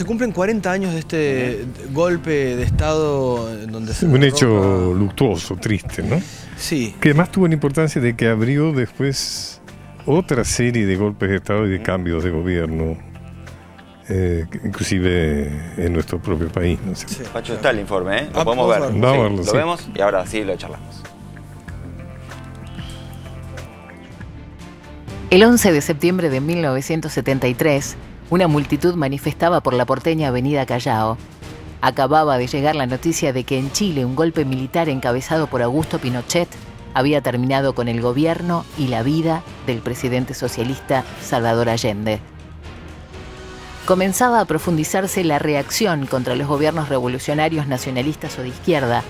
se cumplen 40 años de este golpe de Estado en donde se un hecho luctuoso, triste, ¿no? Sí. Que además tuvo la importancia de que abrió después otra serie de golpes de Estado y de cambios de gobierno, inclusive en nuestro propio país, ¿no? Sí. Pacho, está el informe, ¿eh? Lo podemos ver. Vamos a verlo, lo vemos y ahora sí lo charlamos. El 11 de septiembre de 1973, una multitud manifestaba por la porteña Avenida Callao. Acababa de llegar la noticia de que en Chile un golpe militar encabezado por Augusto Pinochet había terminado con el gobierno y la vida del presidente socialista Salvador Allende. Comenzaba a profundizarse la reacción contra los gobiernos revolucionarios nacionalistas o de izquierda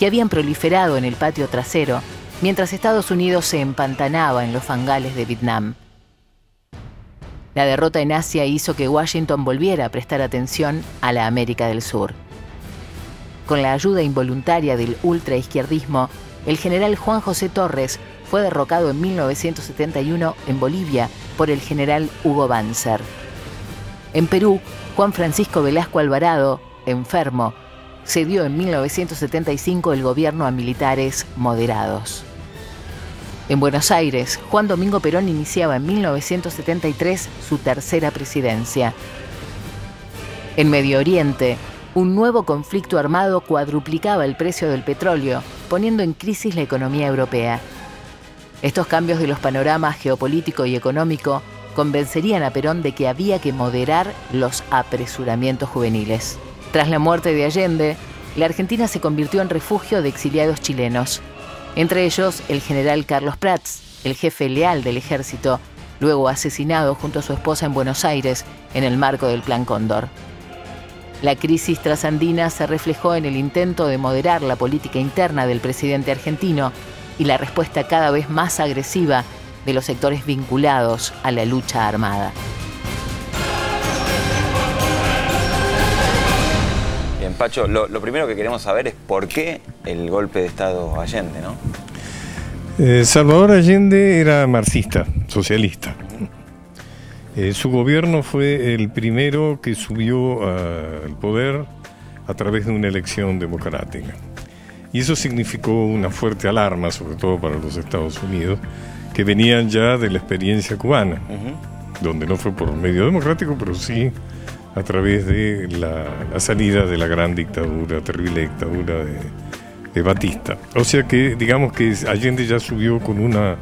que habían proliferado en el patio trasero mientras Estados Unidos se empantanaba en los fangales de Vietnam. La derrota en Asia hizo que Washington volviera a prestar atención a la América del Sur. Con la ayuda involuntaria del ultraizquierdismo, el general Juan José Torres fue derrocado en 1971 en Bolivia por el general Hugo Banzer. En Perú, Juan Francisco Velasco Alvarado, enfermo, cedió en 1975 el gobierno a militares moderados. En Buenos Aires, Juan Domingo Perón iniciaba en 1973 su tercera presidencia. En Medio Oriente, un nuevo conflicto armado cuadruplicaba el precio del petróleo, poniendo en crisis la economía europea. Estos cambios de los panoramas geopolítico y económico convencerían a Perón de que había que moderar los apresuramientos juveniles. Tras la muerte de Allende, la Argentina se convirtió en refugio de exiliados chilenos. Entre ellos, el general Carlos Prats, el jefe leal del ejército, luego asesinado junto a su esposa en Buenos Aires en el marco del Plan Cóndor. La crisis trasandina se reflejó en el intento de moderar la política interna del presidente argentino y la respuesta cada vez más agresiva de los sectores vinculados a la lucha armada. Bien, Pacho, lo primero que queremos saber es por qué el golpe de Estado Allende, ¿no? Salvador Allende era marxista, socialista. Su gobierno fue el primero que subió al poder a través de una elección democrática. Y eso significó una fuerte alarma, sobre todo para los Estados Unidos, que venían ya de la experiencia cubana, donde no fue por medio democrático, pero sí a través de la salida de la gran dictadura, terrible dictadura de Batista. O sea que, digamos que Allende ya subió con una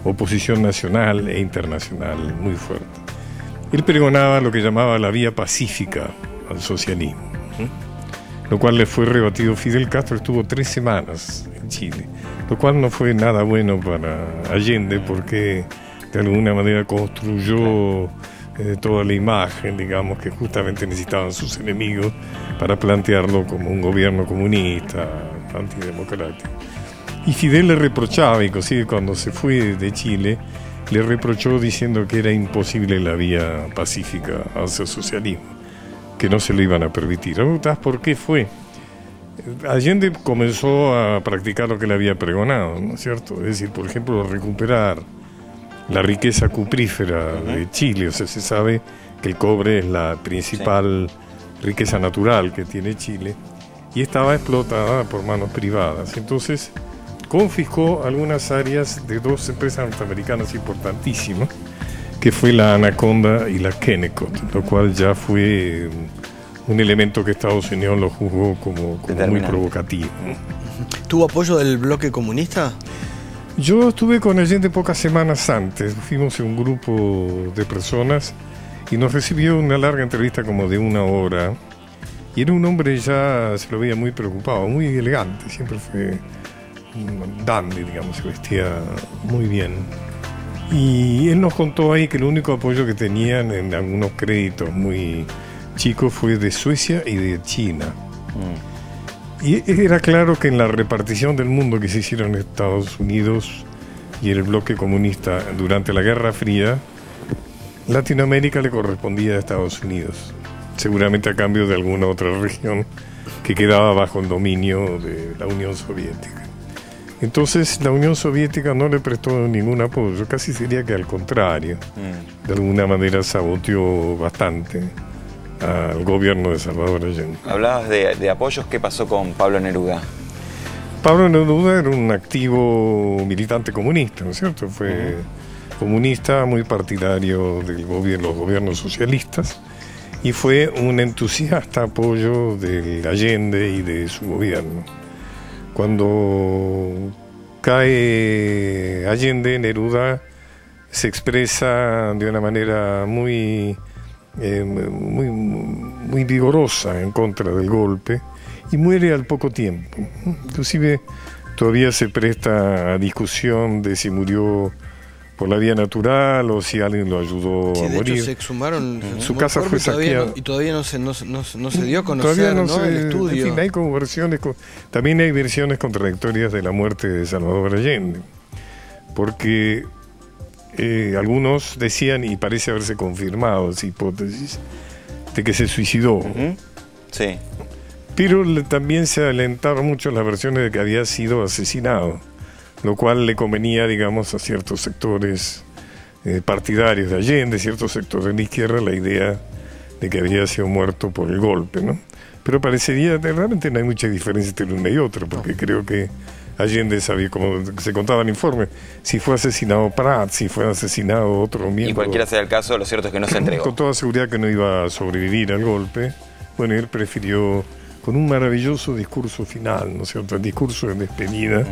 oposición nacional e internacional muy fuerte. Él pregonaba lo que llamaba la vía pacífica al socialismo, lo cual le fue rebatido. Fidel Castro estuvo 3 semanas en Chile, lo cual no fue nada bueno para Allende porque de alguna manera construyó toda la imagen, digamos, que justamente necesitaban sus enemigos para plantearlo como un gobierno comunista, antidemocrático. Y Fidel le reprochaba, inclusive cuando se fue de Chile, le reprochó diciendo que era imposible la vía pacífica hacia el socialismo, que no se lo iban a permitir. ¿Sabes por qué fue? Allende comenzó a practicar lo que le había pregonado, ¿no es cierto? Es decir, por ejemplo, recuperar la riqueza cuprífera de Chile. O sea, se sabe que el cobre es la principal riqueza natural que tiene Chile y estaba explotada por manos privadas. Entonces, confiscó algunas áreas de 2 empresas norteamericanas importantísimas, que fue la Anaconda y la Kennecott, lo cual ya fue un elemento que Estados Unidos lo juzgó como muy provocativo. ¿Tuvo apoyo del bloque comunista? Yo estuve con Allende pocas semanas antes, fuimos en un grupo de personas y nos recibió una larga entrevista como de 1 hora, y era un hombre, ya se lo veía muy preocupado, muy elegante, siempre fue un dandy, digamos, se vestía muy bien. Y él nos contó ahí que el único apoyo que tenían en algunos créditos muy chicos fue de Suecia y de China. Y era claro que en la repartición del mundo que se hicieron en Estados Unidos y el bloque comunista durante la Guerra Fría, Latinoamérica le correspondía a Estados Unidos, seguramente a cambio de alguna otra región que quedaba bajo el dominio de la Unión Soviética. Entonces la Unión Soviética no le prestó ningún apoyo, casi sería que al contrario, de alguna manera saboteó bastante al gobierno de Salvador Allende. Hablabas de apoyos, ¿qué pasó con Pablo Neruda? Pablo Neruda era un activo militante comunista, ¿no es cierto? Fue comunista, muy partidario de los gobiernos socialistas, y fue un entusiasta apoyo de Allende y de su gobierno. Cuando cae Allende, Neruda se expresa de una manera muy vigorosa en contra del golpe y muere al poco tiempo. Inclusive todavía se presta a discusión de si murió por la vía natural o si alguien lo ayudó a morir. Hecho, se exhumaron. Su casa fue saqueada. Y todavía no se dio a conocer, ¿no? El estudio. En fin, hay como versiones, también hay versiones contradictorias de la muerte de Salvador Allende. Porque algunos decían, y parece haberse confirmado esa hipótesis, de que se suicidó. Sí. Pero también se alentaron mucho las versiones de que había sido asesinado, lo cual le convenía, digamos, a ciertos sectores partidarios de Allende, ciertos sectores de la izquierda, la idea de que había sido muerto por el golpe, ¿no? Pero parecería, realmente no hay mucha diferencia entre una y otra, porque creo que Allende sabía, como se contaba en el informe, si fue asesinado Prat, si fue asesinado otro miembro. Y cualquiera sea el caso, lo cierto es que no se entregó. Con toda seguridad que no iba a sobrevivir al golpe. Bueno, él prefirió, con un maravilloso discurso final, ¿no es cierto?, el discurso de despedida,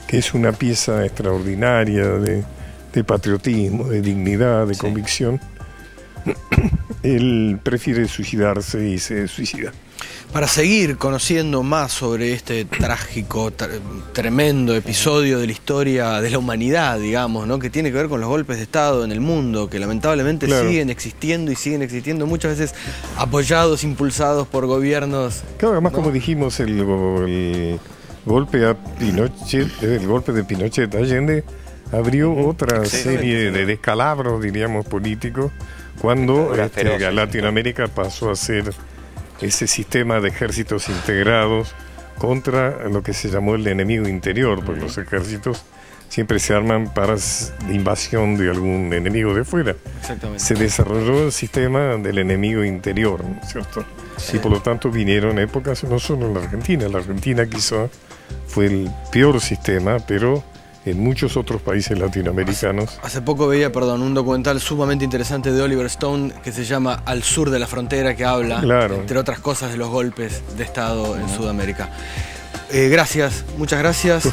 que es una pieza extraordinaria de patriotismo, de dignidad, de convicción. Él prefiere suicidarse y se suicida. Para seguir conociendo más sobre este trágico, tremendo episodio de la historia de la humanidad, digamos, ¿no?, que tiene que ver con los golpes de Estado en el mundo, que lamentablemente siguen existiendo y siguen existiendo, muchas veces apoyados, impulsados por gobiernos. Claro, además, ¿no?, como dijimos, el golpe a Pinochet, el golpe de Pinochet Allende abrió otra serie de descalabros, diríamos, políticos, cuando Latinoamérica pasó a ser ese sistema de ejércitos integrados contra lo que se llamó el enemigo interior, porque los ejércitos siempre se arman para invasión de algún enemigo de fuera. Exactamente. Se desarrolló el sistema del enemigo interior, ¿no es cierto? Sí. Y por lo tanto vinieron épocas, no solo en la Argentina quizá fue el peor sistema, pero en muchos otros países latinoamericanos. Hace poco veía, un documental sumamente interesante de Oliver Stone que se llama Al sur de la frontera, que habla, entre otras cosas, de los golpes de Estado en Sudamérica. Gracias, muchas gracias.